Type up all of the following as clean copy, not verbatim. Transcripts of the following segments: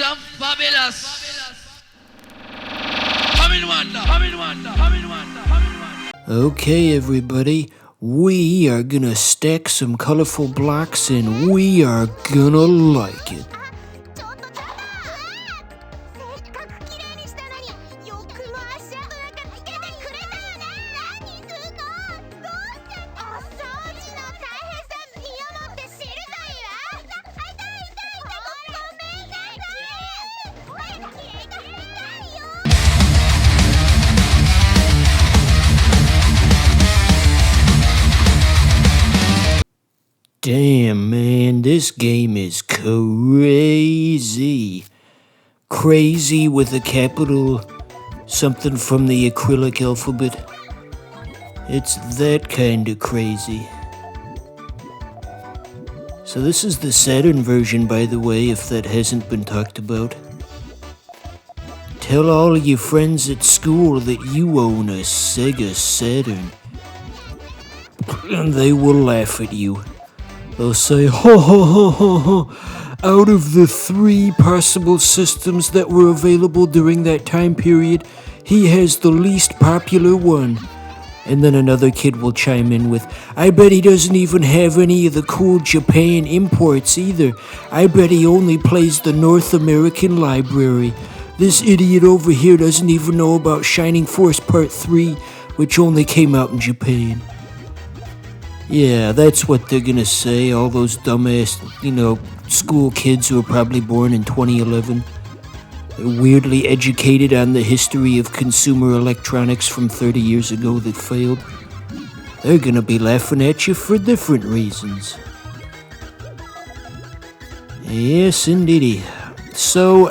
and fabulous. Come in wonder, come in wonder, come in wonder, come in wonder. Okay, everybody, we are gonna stack some colorful blocks and we are gonna like it. Damn, man, this game is crazy. Crazy with a capital, something from the acrylic alphabet. It's that kind of crazy. So this is the Saturn version, by the way, if that hasn't been talked about. Tell all of your friends at school that you own a Sega Saturn, and they will laugh at you. They'll say, ho ho ho ho ho, out of the 3 possible systems that were available during that time period, he has the least popular one. And then another kid will chime in with, I bet he doesn't even have any of the cool Japan imports either. I bet he only plays the North American library. This idiot over here doesn't even know about Shining Force Part 3, which only came out in Japan. Yeah, that's what they're gonna say, all those dumbass, school kids who are probably born in 2011. They're weirdly educated on the history of consumer electronics from 30 years ago that failed. They're gonna be laughing at you for different reasons. Yes, indeedy. So,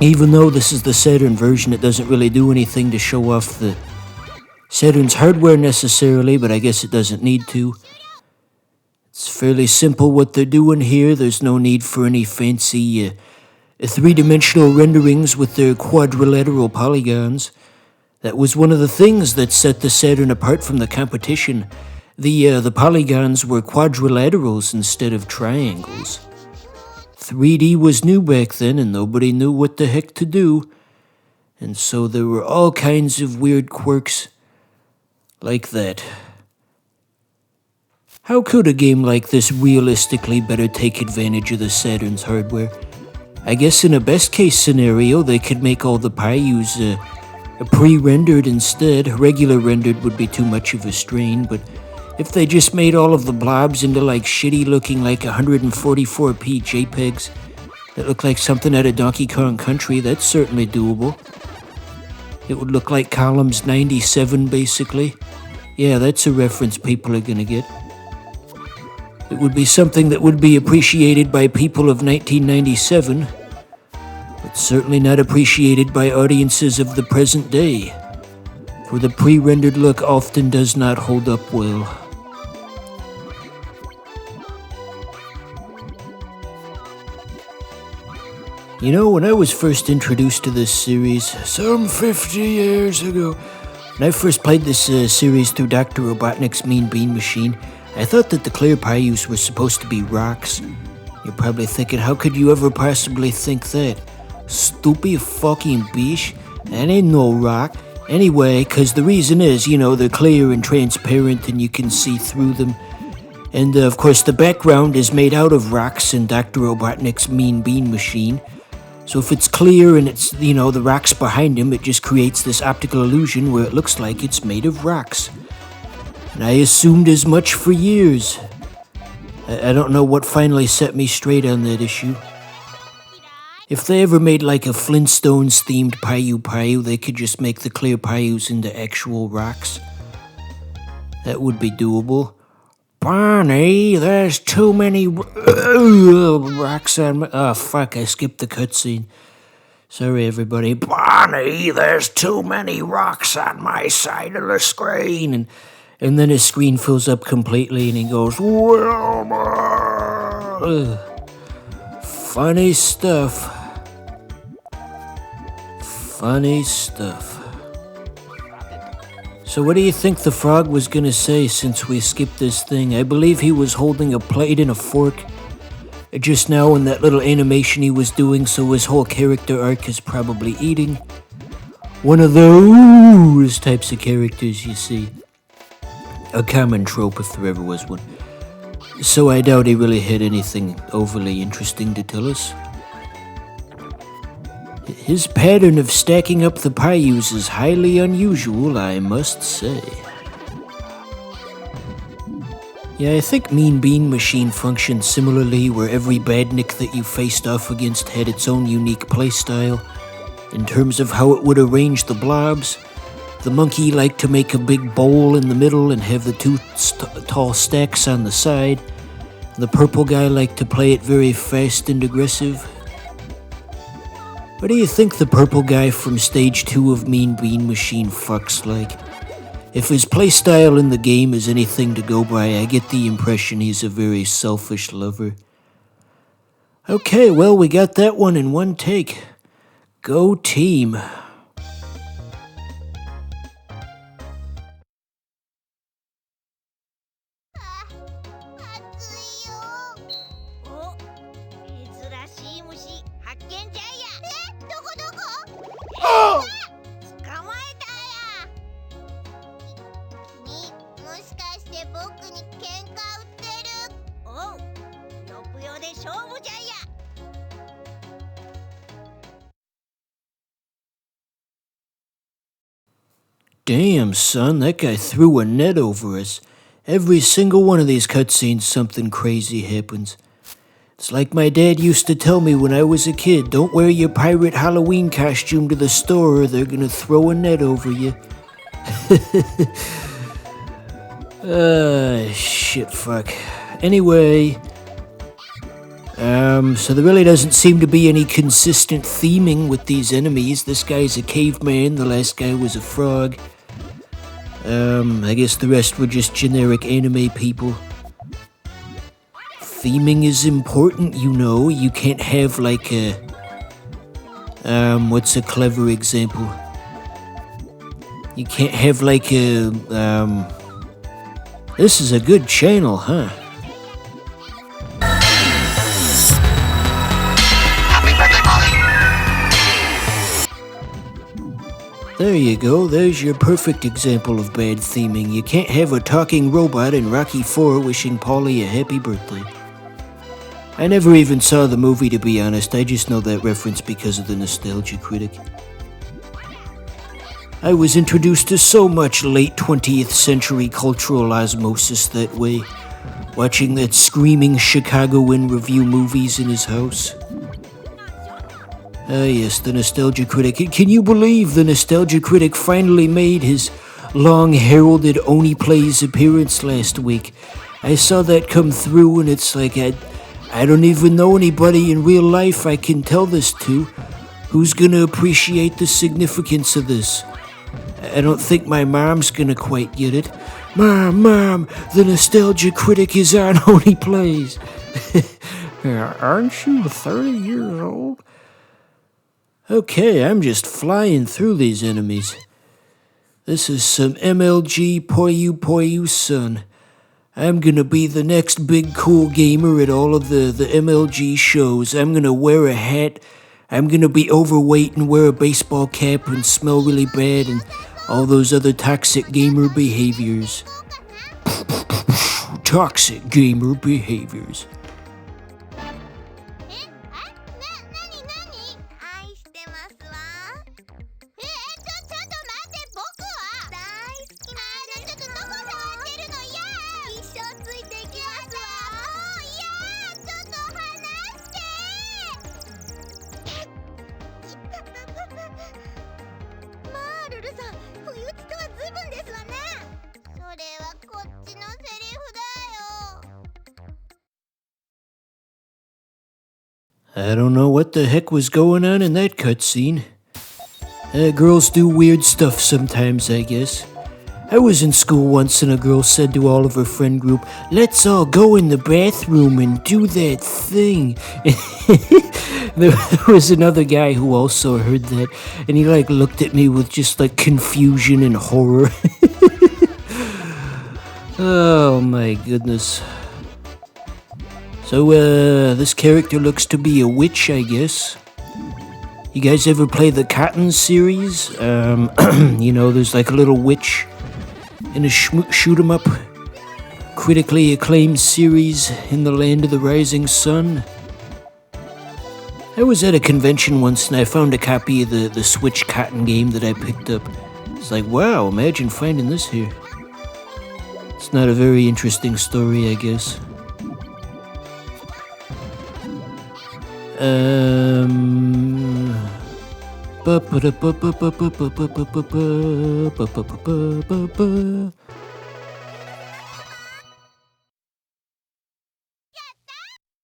even though this is the Saturn version, it doesn't really do anything to show off the Saturn's hardware necessarily, but I guess it doesn't need to. It's fairly simple what they're doing here. There's no need for any fancy 3-dimensional renderings with their quadrilateral polygons. That was one of the things that set the Saturn apart from the competition. The polygons were quadrilaterals instead of triangles. 3D was new back then and nobody knew what the heck to do. And so there were all kinds of weird quirks like that. How could a game like this realistically better take advantage of the Saturn's hardware? I guess in a best case scenario, they could make all the Pyus pre-rendered instead. Regular rendered would be too much of a strain, but if they just made all of the blobs into like shitty looking like 144p JPEGs that look like something out of Donkey Kong Country, that's certainly doable. It would look like Columns 97, basically. Yeah, that's a reference people are gonna get. It would be something that would be appreciated by people of 1997, but certainly not appreciated by audiences of the present day, for the pre-rendered look often does not hold up well. You know, when I was first introduced to this series, some 50 years ago, when I first played this series through Dr. Robotnik's Mean Bean Machine, I thought that the clear Pyus were supposed to be rocks. You're probably thinking, how could you ever possibly think that? Stupid fucking bitch. That ain't no rock. Anyway, cause the reason is, they're clear and transparent and you can see through them. And of course the background is made out of rocks in Dr. Robotnik's Mean Bean Machine. So if it's clear and it's, the rocks behind him, it just creates this optical illusion where it looks like it's made of rocks. And I assumed as much for years. I don't know what finally set me straight on that issue. If they ever made like a Flintstones themed Puyo, they could just make the clear Pyus into actual rocks. That would be doable. Barney, there's too many rocks on my... Oh, fuck, I skipped the cutscene. Sorry, everybody. Barney, there's too many rocks on my side of the screen. And then his screen fills up completely and he goes, Wilma! Funny stuff. Funny stuff. So what do you think the frog was gonna say since we skipped this thing? I believe he was holding a plate and a fork. just now in that little animation he was doing, so his whole character arc is probably eating. One of those types of characters, you see. A common trope if there ever was one. So I doubt he really had anything overly interesting to tell us. His pattern of stacking up the Puyos is highly unusual, I must say. Yeah, I think Mean Bean Machine functioned similarly, where every badnik that you faced off against had its own unique playstyle. In terms of how it would arrange the blobs, the monkey liked to make a big bowl in the middle and have the two tall stacks on the side. The purple guy liked to play it very fast and aggressive. What do you think the purple guy from stage 2 of Mean Bean Machine fucks like? If his playstyle in the game is anything to go by, I get the impression he's a very selfish lover. Okay, well, we got that one in one take. Go team. Damn, son, that guy threw a net over us. Every single one of these cutscenes, something crazy happens. It's like my dad used to tell me when I was a kid, don't wear your pirate Halloween costume to the store or they're gonna throw a net over you. Shit, fuck. Anyway, so there really doesn't seem to be any consistent theming with these enemies. This guy's a caveman, the last guy was a frog. I guess the rest were just generic anime people. Theming is important, you know. You can't have like a... what's a clever example? You can't have like a... This is a good channel, huh? There you go, there's your perfect example of bad theming. You can't have a talking robot in Rocky IV wishing Paulie a happy birthday. I never even saw the movie, to be honest. I just know that reference because of the Nostalgia Critic. I was introduced to so much late 20th century cultural osmosis that way, watching that screaming Chicagoan review movies in his house. Ah yes, the Nostalgia Critic. Can you believe the Nostalgia Critic finally made his long-heralded Oni Plays appearance last week? I saw that come through and it's like I don't even know anybody in real life I can tell this to. Who's gonna appreciate the significance of this? I don't think my mom's gonna quite get it. Mom, the Nostalgia Critic is on Oni Plays. Aren't you 30 years old? Okay, I'm just flying through these enemies. This is some MLG Puyo, son. I'm gonna be the next big cool gamer at all of the MLG shows. I'm gonna wear a hat. I'm gonna be overweight and wear a baseball cap and smell really bad and all those other toxic gamer behaviors. Toxic gamer behaviors. I don't know what the heck was going on in that cutscene. Girls do weird stuff sometimes, I guess. I was in school once and a girl said to all of her friend group, "Let's all go in the bathroom and do that thing." There was another guy who also heard that, and he looked at me with just confusion and horror. Oh my goodness. So, this character looks to be a witch, I guess. You guys ever play the Cotton series? You know, there's like a little witch in a shoot 'em up, critically acclaimed series in the land of the rising sun. I was at a convention once and I found a copy of the Switch Cotton game that I picked up. It's like, wow, imagine finding this here. It's not a very interesting story, I guess.